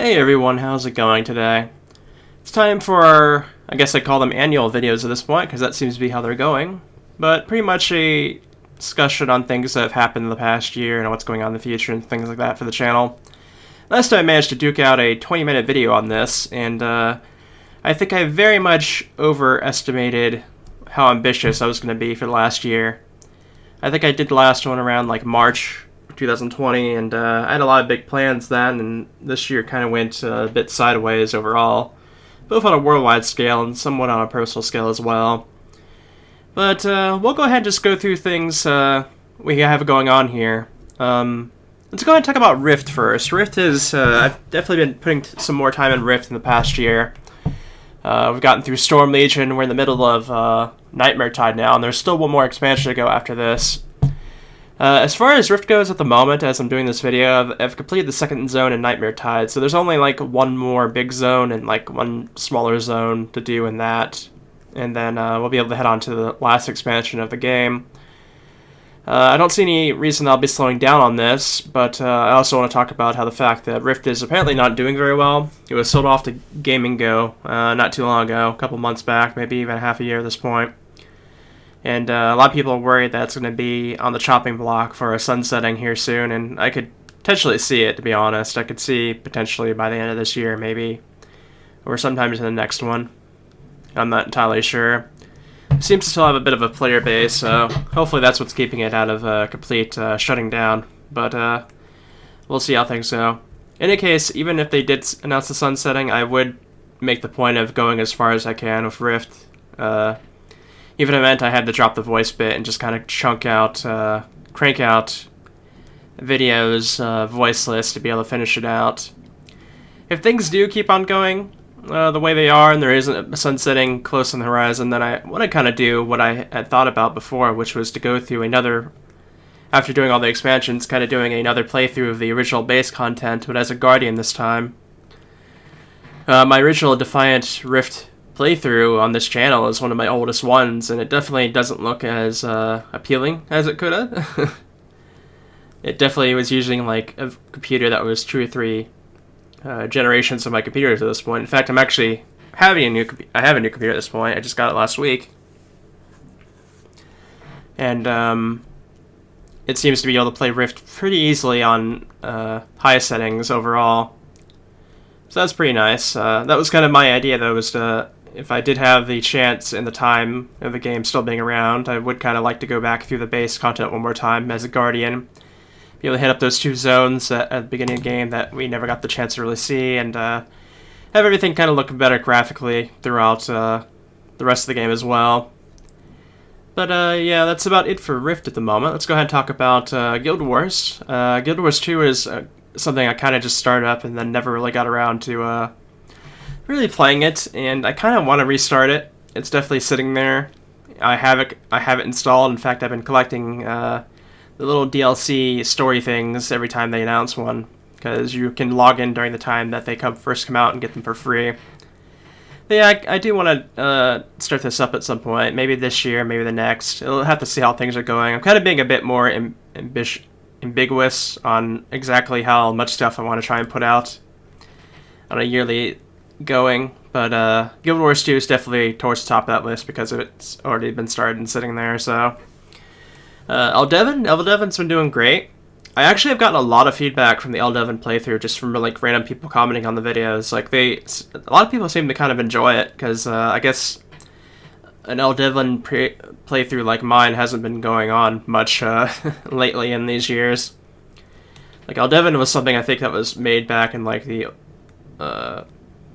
Hey everyone, how's it going today? It's time for our, I guess I call them annual videos at this point, because that seems to be how they're going. But pretty much a discussion on things that have happened in the past year and what's going on in the future and things like that for the channel. Last time I managed to duke out a 20-minute video on this, and I think I very much overestimated how ambitious I was going to be for the last year. I think I did the last one around like March 2020, and I had a lot of big plans then, and this year kind of went a bit sideways overall, both on a worldwide scale and somewhat on a personal scale as well. But we'll go ahead and just go through things we have going on here. Let's go ahead and talk about Rift first. Rift is, I've definitely been putting some more time in Rift in the past year. We've gotten through Storm Legion, we're in the middle of Nightmare Tide now, and there's still one more expansion to go after this. As far as Rift goes at the moment, as I'm doing this video, I've completed the second zone in Nightmare Tide, so there's only like one more big zone and like one smaller zone to do in that, and then we'll be able to head on to the last expansion of the game. I don't see any reason I'll be slowing down on this, but I also want to talk about how the fact that Rift is apparently not doing very well. It was sold off to Gaming Go not too long ago, a couple months back, maybe even half a year at this point. And a lot of people are worried that it's going to be on the chopping block for a sunsetting here soon, and I could potentially see it, to be honest. I could see potentially by the end of this year, maybe, or sometimes in the next one. I'm not entirely sure. It seems to still have a bit of a player base, so hopefully that's what's keeping it out of complete shutting down. But we'll see how things go. In any case, even if they did announce the sunsetting, I would make the point of going as far as I can with Rift. Even if it meant I had to drop the voice bit and just kind of crank out videos, voiceless to be able to finish it out. If things do keep on going the way they are and there isn't a sunsetting close on the horizon, then I want to kind of do what I had thought about before, which was to go through another, after doing all the expansions, kind of doing another playthrough of the original base content, but as a Guardian this time. My original Defiant Rift playthrough on this channel is one of my oldest ones, and it definitely doesn't look as appealing as it could have. It definitely was using like a computer that was 2 or 3 generations of my computers at this point. In fact, I'm actually having I have a new computer at this point. I just got it last week, and it seems to be able to play Rift pretty easily on high settings overall. So that's pretty nice. That was kind of my idea, though, was to, if I did have the chance and the time of the game still being around, I would kind of like to go back through the base content one more time as a Guardian. Be able to hit up those 2 zones at the beginning of the game that we never got the chance to really see, and have everything kind of look better graphically throughout the rest of the game as well. But yeah, that's about it for Rift at the moment. Let's go ahead and talk about Guild Wars. Guild Wars 2 is something I kind of just started up and then never really got around to really playing it, and I kind of want to restart it. It's definitely sitting there. I have it installed. In fact, I've been collecting the little DLC story things every time they announce one, because you can log in during the time that they first come out and get them for free. But yeah, I do want to start this up at some point. Maybe this year, maybe the next. I'll have to see how things are going. I'm kind of being a bit more ambiguous on exactly how much stuff I want to try and put out on a yearly going, but Guild Wars 2 is definitely towards the top of that list because it's already been started and sitting there. So Eldevin's been doing great. I actually have gotten a lot of feedback from the Eldevin playthrough, just from like random people commenting on the videos. Like a lot of people seem to kind of enjoy it, because I guess an Eldevin playthrough like mine hasn't been going on much lately in these years. Like Eldevin was something I think that was made back in like the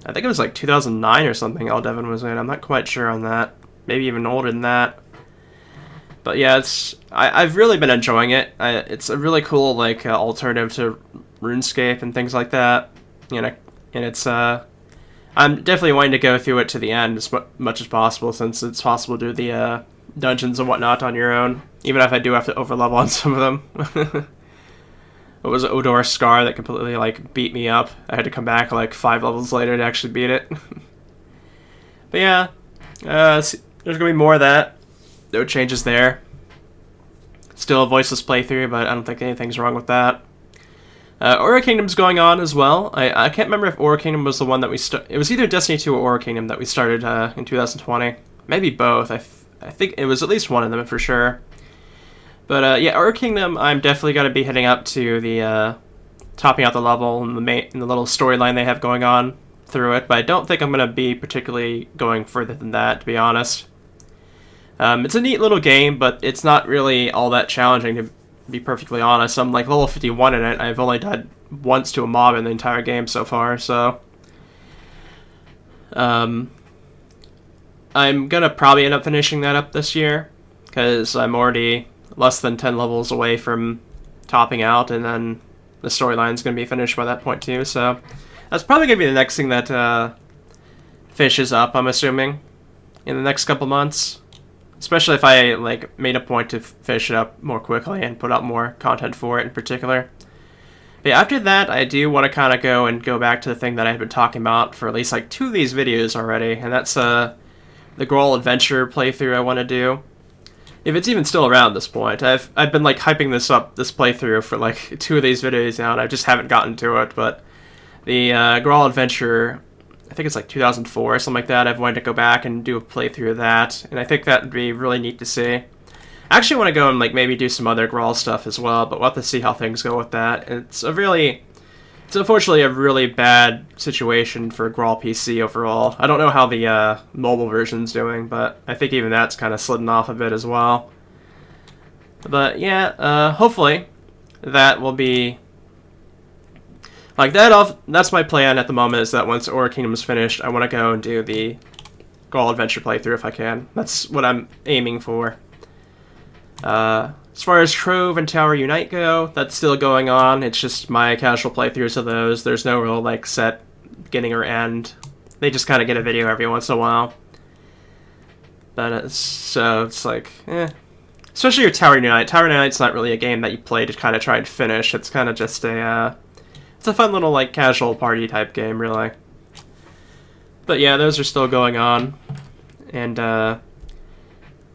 I think it was like 2009 or something Eldevin was in. I'm not quite sure on that. Maybe even older than that. But yeah, I've really been enjoying it. It's a really cool like alternative to RuneScape and things like that. You know, and it's I'm definitely wanting to go through it to the end as much as possible, since it's possible to do the dungeons and whatnot on your own, even if I do have to overlevel on some of them. It was Odor Scar that completely like beat me up. I had to come back like 5 levels later to actually beat it. But yeah, there's gonna be more of that. No changes there. Still a voiceless playthrough, but I don't think anything's wrong with that. Aura Kingdom's going on as well. I can't remember if Aura Kingdom was the one that we it was either Destiny 2 or Aura Kingdom that we started in 2020. Maybe both. I think it was at least one of them for sure. But yeah, Aura Kingdom, I'm definitely going to be heading up to the topping out the level and the little storyline they have going on through it. But I don't think I'm going to be particularly going further than that, to be honest. It's a neat little game, but it's not really all that challenging, to be perfectly honest. I'm like level 51 in it. I've only died once to a mob in the entire game so far, so I'm gonna probably end up finishing that up this year, because I'm already less than 10 levels away from topping out, and then the storyline's gonna be finished by that point too, so that's probably gonna be the next thing that finishes up, I'm assuming, in the next couple months. Especially if I like made a point to finish it up more quickly and put out more content for it in particular. But yeah, after that, I do want to kind of go back to the thing that I had been talking about for at least like 2 of these videos already, and that's the Grawl Adventure playthrough I want to do. If it's even still around at this point. I've been like hyping this playthrough for like 2 of these videos now, and I just haven't gotten to it. But the Grawl Adventure, I think it's like 2004 or something like that. I've wanted to go back and do a playthrough of that, and I think that would be really neat to see. I actually want to go and like maybe do some other Grawl stuff as well, but we'll have to see how things go with that. It's unfortunately a really bad situation for Grawl PC overall. I don't know how the mobile version's doing, but I think even that's kind of slidden off a bit as well. But yeah, hopefully that will be like that. That's my plan at the moment, is that once Aura Kingdom is finished, I want to go and do the Grawl Adventure playthrough if I can. That's what I'm aiming for. As far as Trove and Tower Unite go, that's still going on. It's just my casual playthroughs of those. There's no real like set beginning or end. They just kind of get a video every once in a while. But so it's like, especially your Tower Unite. Tower Unite's not really a game that you play to kind of try and finish. It's kind of just it's a fun little like casual party type game, really. But yeah, those are still going on. And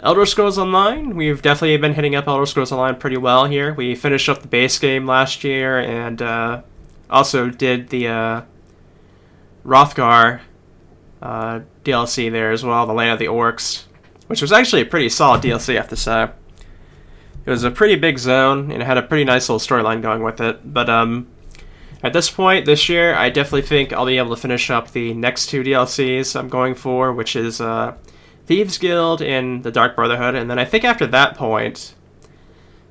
Elder Scrolls Online, we've definitely been hitting up Elder Scrolls Online pretty well here. We finished up the base game last year, and also did the Hrothgar DLC there as well, the Land of the Orcs, which was actually a pretty solid DLC, I have to say. It was a pretty big zone, and it had a pretty nice little storyline going with it. But at this point, this year, I definitely think I'll be able to finish up the next 2 DLCs I'm going for, which is Thieves Guild and the Dark Brotherhood. And then I think after that point,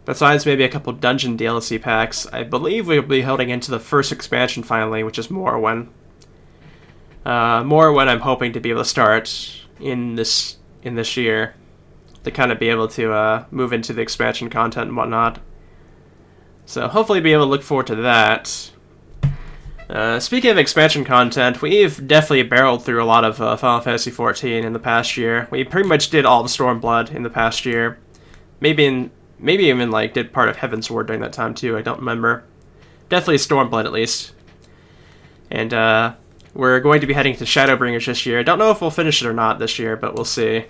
besides maybe a couple dungeon DLC packs, I believe we'll be heading into the first expansion finally, which is Morrowind. Morrowind I'm hoping to be able to start in this year, to kind of be able to move into the expansion content and whatnot. So hopefully be able to look forward to that. Speaking of expansion content, we've definitely barreled through a lot of Final Fantasy XIV in the past year. We pretty much did all of Stormblood in the past year. Maybe even like did part of Heaven's Ward during that time too, I don't remember. Definitely Stormblood at least. And we're going to be heading to Shadowbringers this year. I don't know if we'll finish it or not this year, but we'll see.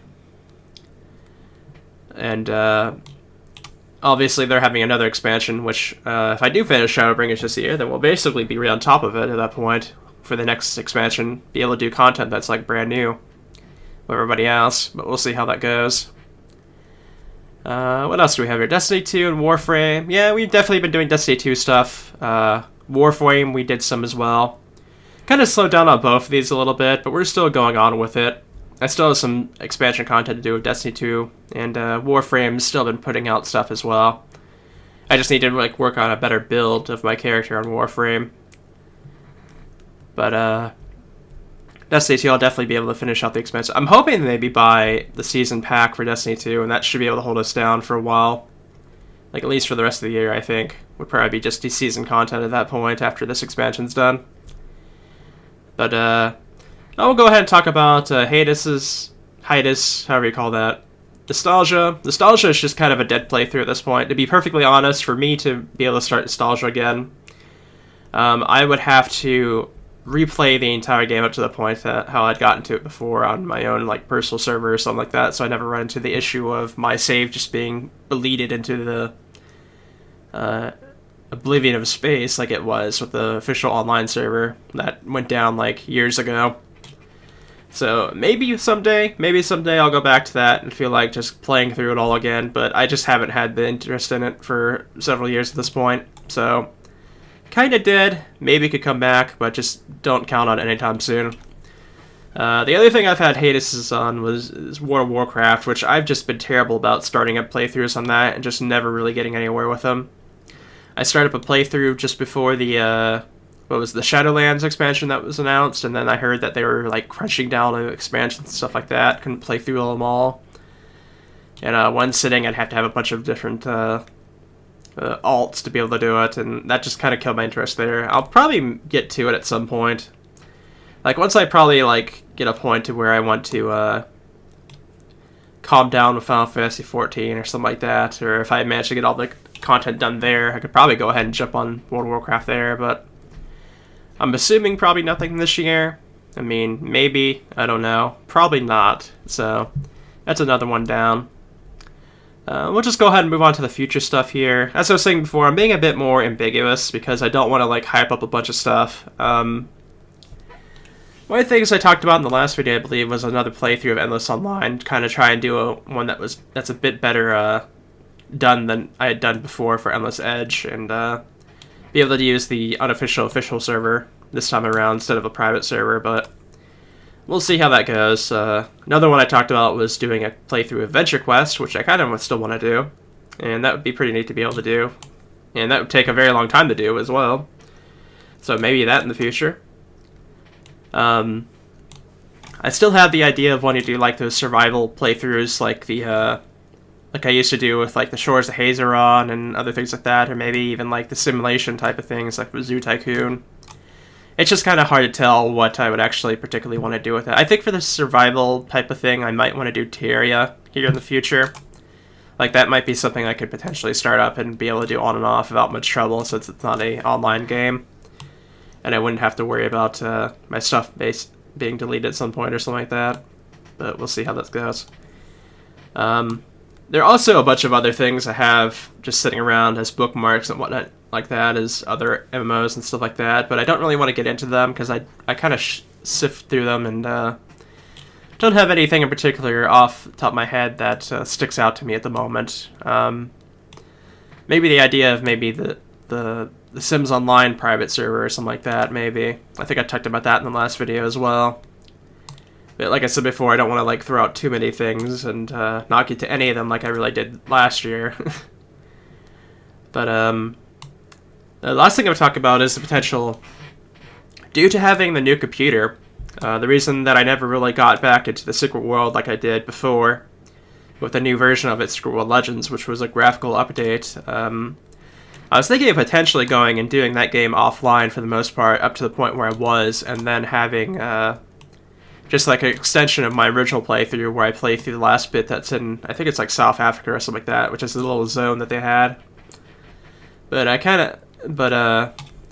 And obviously they're having another expansion, which if I do finish Shadowbringers this year, then we'll basically be right on top of it at that point for the next expansion. Be able to do content that's like brand new with everybody else, but we'll see how that goes. What else do we have here? Destiny 2 and Warframe. Yeah, we've definitely been doing Destiny 2 stuff. Warframe, we did some as well. Kind of slowed down on both of these a little bit, but we're still going on with it. I still have some expansion content to do with Destiny 2, and Warframe's still been putting out stuff as well. I just need to like work on a better build of my character on Warframe. But Destiny 2, I'll definitely be able to finish out the expansion. I'm hoping to maybe buy the season pack for Destiny 2, and that should be able to hold us down for a while. Like at least for the rest of the year, I think. Would probably be just the season content at that point after this expansion's done. But I'll go ahead and talk about Hiatus, however you call that. Nostalgia. Nostalgia is just kind of a dead playthrough at this point. To be perfectly honest, for me to be able to start Nostalgia again, I would have to replay the entire game up to the point that how I'd gotten to it before on my own like personal server or something like that, so I never run into the issue of my save just being deleted into the oblivion of space like it was with the official online server that went down like years ago. So maybe someday I'll go back to that and feel like just playing through it all again, but I just haven't had the interest in it for several years at this point. So kinda dead, maybe could come back, but just don't count on it anytime soon. The other thing I've had hiatuses on is World of Warcraft, which I've just been terrible about starting up playthroughs on that and just never really getting anywhere with them. I started up a playthrough just before the the Shadowlands expansion that was announced, and then I heard that they were like crunching down on expansions and stuff like that. Couldn't play through them all. And one sitting, I'd have to have a bunch of different alts to be able to do it, and that just kind of killed my interest there. I'll probably get to it at some point. Like once I probably like get a point to where I want to calm down with Final Fantasy 14 or something like that, or if I manage to get all the content done there, I could probably go ahead and jump on World of Warcraft there, but I'm assuming probably nothing this year. I mean, maybe, I don't know. Probably not, so that's another one down. We'll just go ahead and move on to the future stuff here. As I was saying before, I'm being a bit more ambiguous because I don't want to like hype up a bunch of stuff. One of the things I talked about in the last video, I believe, was another playthrough of Endless Online, kind of try and do one that's a bit better done than I had done before for Endless Edge, and be able to use the unofficial official server this time around instead of a private server, but we'll see how that goes. Another one I talked about was doing a playthrough of Venture Quest, which I kind of still want to do, and that would be pretty neat to be able to do, and that would take a very long time to do as well, so maybe that in the future. I still have the idea of wanting to do like those survival playthroughs, like the like I used to do with like the Shores of Hazeron and other things like that, or maybe even like the simulation type of things like with Zoo Tycoon. It's just kind of hard to tell what I would actually particularly want to do with it. I think for the survival type of thing, I might want to do Terraria here in the future. Like that might be something I could potentially start up and be able to do on and off without much trouble, since it's not an online game. And I wouldn't have to worry about my stuff being deleted at some point or something like that. But we'll see how that goes. There are also a bunch of other things I have just sitting around as bookmarks and whatnot like that, as other MMOs and stuff like that, but I don't really want to get into them because I kind of sift through them and don't have anything in particular off the top of my head that sticks out to me at the moment. Maybe the idea of maybe the Sims Online private server or something like that, maybe. I think I talked about that in the last video as well. But like I said before, I don't want to like throw out too many things and not get to any of them like I really did last year. But the last thing I would talk about is the potential, due to having the new computer, the reason that I never really got back into the Secret World like I did before, with the new version of it, Secret World Legends, which was a graphical update. I was thinking of potentially going and doing that game offline for the most part, up to the point where I was, and then having just like an extension of my original playthrough where I play through the last bit that's in, I think it's like South Africa or something like that, which is a little zone that they had. But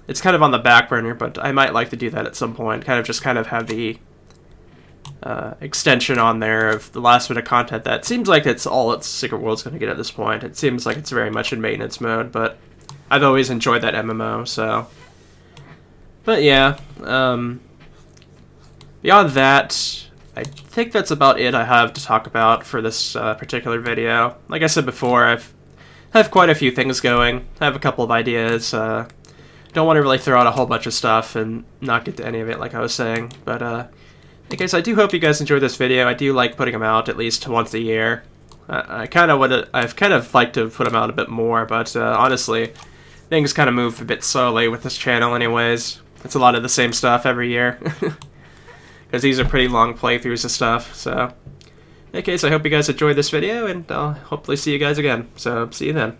it's kind of on the back burner, but I might like to do that at some point, kind of have the extension on there of the last bit of content that seems like it's all its Secret World's going to get at this point. It seems like it's very much in maintenance mode, but I've always enjoyed that MMO, so. But yeah, beyond that, I think that's about it I have to talk about for this particular video. Like I said before, I have quite a few things going. I have a couple of ideas. Don't want to really throw out a whole bunch of stuff and not get to any of it, like I was saying. But in case, I do hope you guys enjoyed this video. I do like putting them out at least once a year. I've kind of liked to put them out a bit more, but honestly, things kind of move a bit slowly with this channel anyways. It's a lot of the same stuff every year. Because these are pretty long playthroughs of stuff, so. In any case, I hope you guys enjoyed this video, and I'll hopefully see you guys again. So, see you then.